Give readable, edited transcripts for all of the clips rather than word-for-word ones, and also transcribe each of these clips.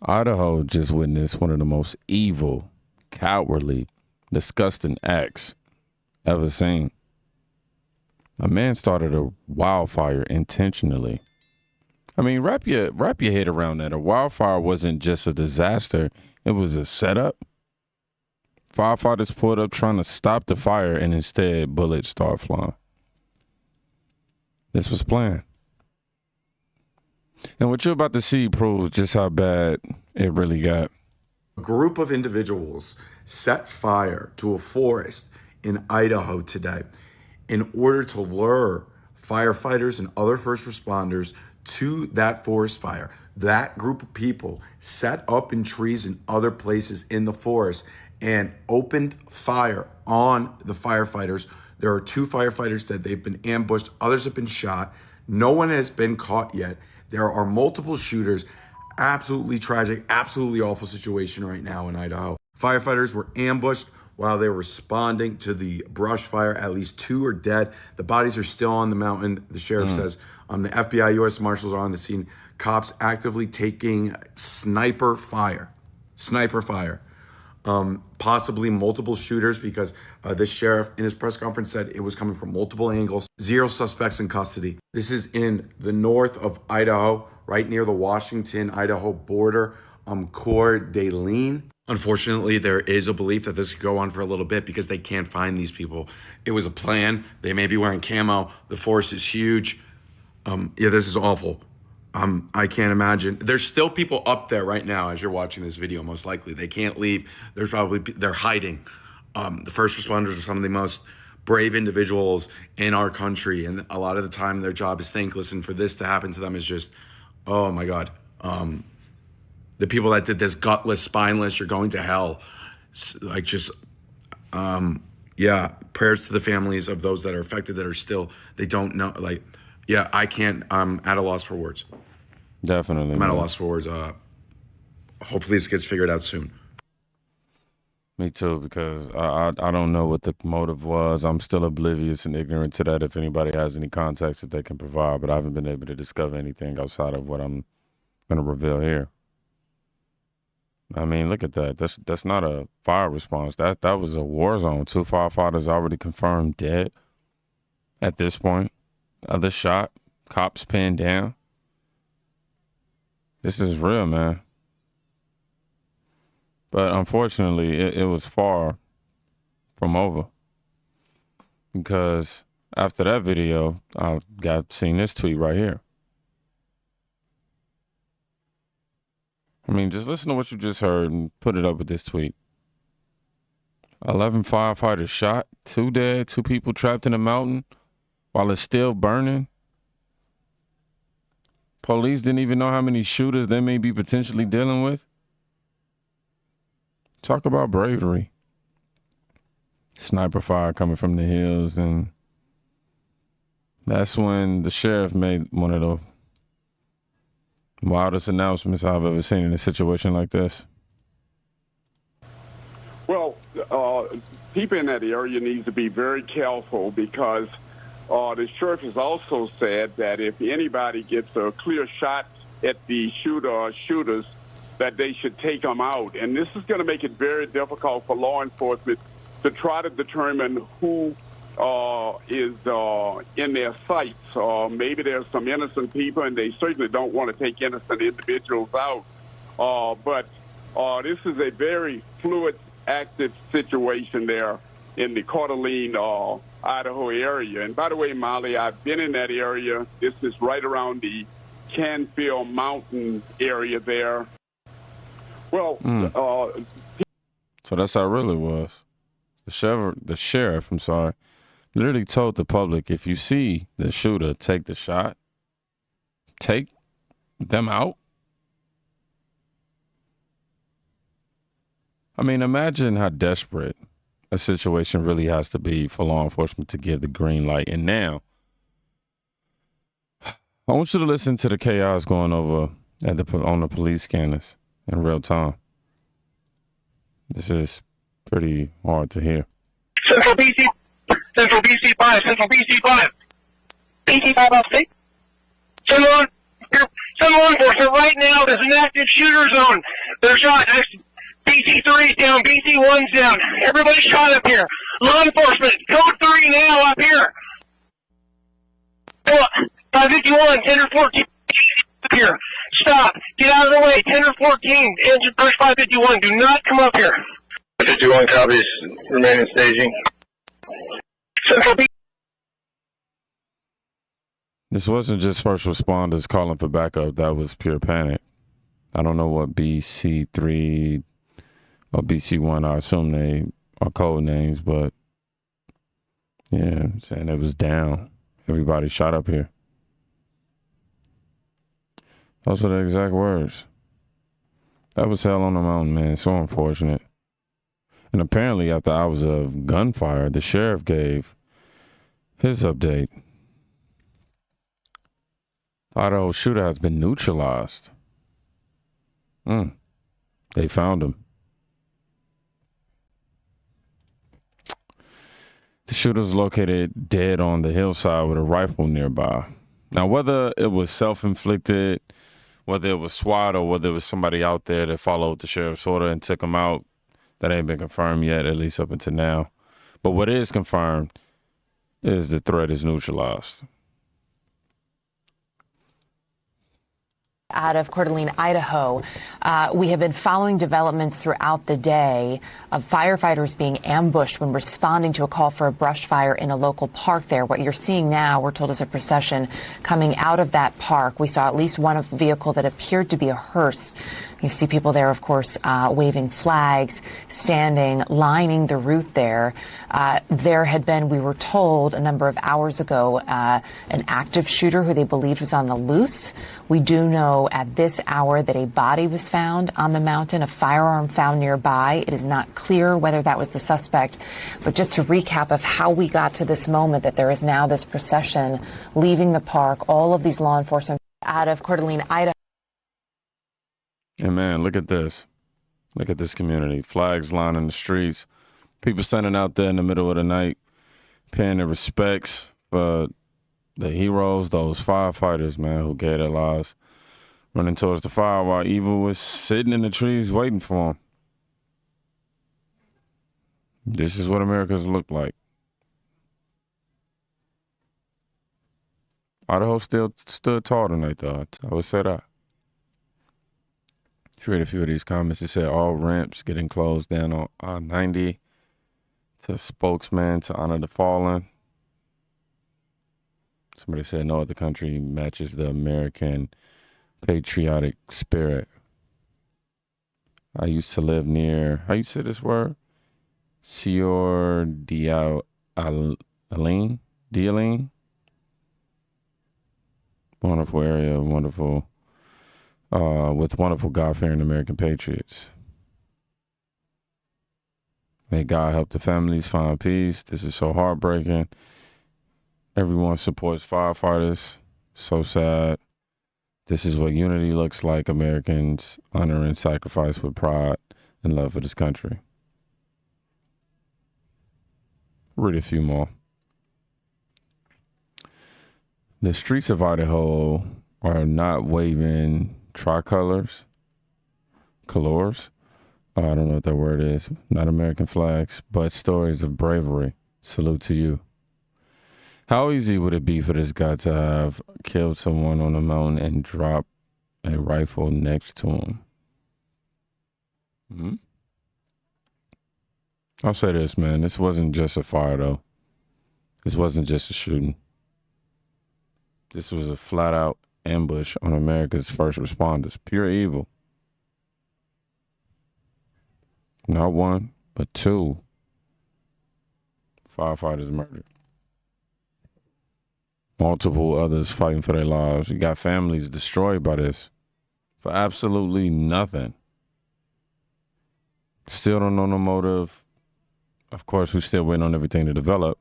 Idaho just witnessed one of the most evil, cowardly, disgusting acts ever seen. A man started a wildfire intentionally. I mean, wrap your head around that. A wildfire wasn't just a disaster, it was a setup. Firefighters pulled up trying to stop the fire, and instead bullets start flying. This was planned. And what you're about to see proves just how bad it really got. A group of individuals set fire to a forest in Idaho today in order to lure firefighters and other first responders to that forest fire. That group of people set up in trees and other places in the forest and opened fire on the firefighters. There are 2 firefighters that they've been ambushed. Others have been shot. No one has been caught yet. There are multiple shooters. Absolutely tragic, absolutely awful situation right now in Idaho. Firefighters were ambushed while they were responding to the brush fire. At least 2 are dead. The bodies are still on the mountain. The sheriff says the FBI, U.S. Marshals are on the scene. Cops actively taking sniper fire. Possibly multiple shooters, because the sheriff in his press conference said it was coming from multiple angles. 0 suspects in custody. This is in the north of Idaho, right near the Washington-Idaho border, Coeur. Unfortunately, there is a belief that this could go on for a little bit because they can't find these people. It was a plan. They may be wearing camo. The force is huge. This is awful. I can't imagine. There's still people up there right now as you're watching this video, most likely. They can't leave. They're hiding. The first responders are some of the most brave individuals in our country, and a lot of the time their job is thankless, and for this to happen to them is just, oh my God. The people that did this, gutless, spineless, you're going to hell. Prayers to the families of those that are affected, that are still, they don't know, I can't, I'm at a loss for words. Definitely. I'm at a loss for words. Hopefully this gets figured out soon. Me too, because I don't know what the motive was. I'm still oblivious and ignorant to that. If anybody has any context that they can provide, but I haven't been able to discover anything outside of what I'm going to reveal here. I mean, look at that. That's not a fire response. That was a war zone. 2 firefighters already confirmed dead at this point. Other shot. Cops pinned down. This is real, man. But unfortunately, it was far from over, because after that video, I got seen this tweet right here. I mean, just listen to what you just heard and put it up with this tweet. 11 firefighters shot, 2 dead, 2 people trapped in a mountain while it's still burning. Police didn't even know how many shooters they may be potentially dealing with. Talk about bravery. Sniper fire coming from the hills, and that's when the sheriff made one of the wildest announcements I've ever seen in a situation like this. Well, people in that area need to be very careful, because the sheriff has also said that if anybody gets a clear shot at the shooter or shooters, that they should take them out. And this is going to make it very difficult for law enforcement to try to determine who is in their sights. Maybe there's some innocent people, and they certainly don't want to take innocent individuals out. But this is a very fluid, active situation there in the Coeur, Idaho area. And by the way, Molly, I've been in that area. This is right around the Canfield Mountain area there. Well, so that's how it really was. The sheriff, literally told the public, if you see the shooter, take the shot, take them out. I mean, imagine how desperate a situation really has to be for law enforcement to give the green light. And now, I want you to listen to the chaos going over on the police scanners in real time. This is pretty hard to hear. Central BC 5, Central BC 5. BC 5 upstate. Central, Some law enforcement right now, there's an active shooter zone. They're shot. BC3's down, BC1's down. Everybody's shot up here. Law enforcement, code 3 now up here. 551, 10 or 14 up here. Stop. Get out of the way. 10 or 14, engine push 551. Do not come up here. 51 copies, remaining staging. Central B. This wasn't just first responders calling for backup. That was pure panic. I don't know what BC3 or BC1, I assume they are code names, but yeah, I'm saying it was down. Everybody shot up here. Those are the exact words. That was hell on the mountain, man. So unfortunate. And apparently after hours of gunfire, the sheriff gave his update. The Idaho shooter has been neutralized. They found him. The shooter was located dead on the hillside with a rifle nearby. Now, whether it was self-inflicted, whether it was SWAT, or whether it was somebody out there that followed the sheriff's order and took him out, that ain't been confirmed yet, at least up until now. But what is confirmed is the threat is neutralized. Out of Coeur d'Alene, Idaho, we have been following developments throughout the day of firefighters being ambushed when responding to a call for a brush fire in a local park there. What you're seeing now, we're told, is a procession coming out of that park. We saw at least one vehicle that appeared to be a hearse. You see people there, of course, waving flags, standing, lining the route there. There had been, we were told a number of hours ago, an active shooter who they believed was on the loose. We do know at this hour that a body was found on the mountain, a firearm found nearby. It is not clear whether that was the suspect. But just to recap of how we got to this moment, that there is now this procession leaving the park, all of these law enforcement out of Coeur d'Alene, Idaho. And man, look at this. Look at this community. Flags lining the streets. People standing out there in the middle of the night, paying their respects for the heroes, those firefighters, man, who gave their lives, running towards the fire while evil was sitting in the trees waiting for them. This is what America's look like. Idaho still stood tall tonight, though. I would say that. Let's read a few of these comments. It said all ramps getting closed down on I-90 to spokesman to honor the fallen. Somebody said no other country matches the American patriotic spirit. I used to live near, how you say this word? Coeur d'Alene? Wonderful area, wonderful, with wonderful God-fearing American patriots. May God help the families find peace. This is so heartbreaking. Everyone supports firefighters. So sad. This is what unity looks like. Americans honor and sacrifice with pride and love for this country. Read a few more. The streets of Idaho are not waving tricolors, colors. I don't know what that word is. Not American flags, but stories of bravery. Salute to you. How easy would it be for this guy to have killed someone on the mountain and drop a rifle next to him? I'll say this, man. This wasn't just a fire, though. This wasn't just a shooting. This was a flat-out ambush on America's first responders. Pure evil. Not one, but two firefighters murdered. Multiple others fighting for their lives. You got families destroyed by this for absolutely nothing. Still don't know no motive. Of course, we're still waiting on everything to develop.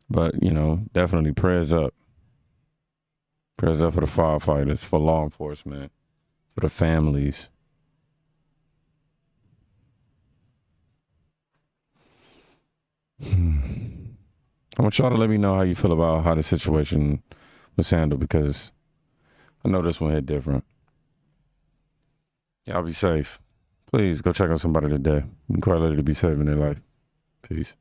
But, you know, definitely prayers up. Prayers up for the firefighters, for law enforcement, for the families. I want y'all to let me know how you feel about how the situation was handled, because I know this one hit different. Y'all be safe. Please go check on somebody today. Encourage them to be saving their life. Peace.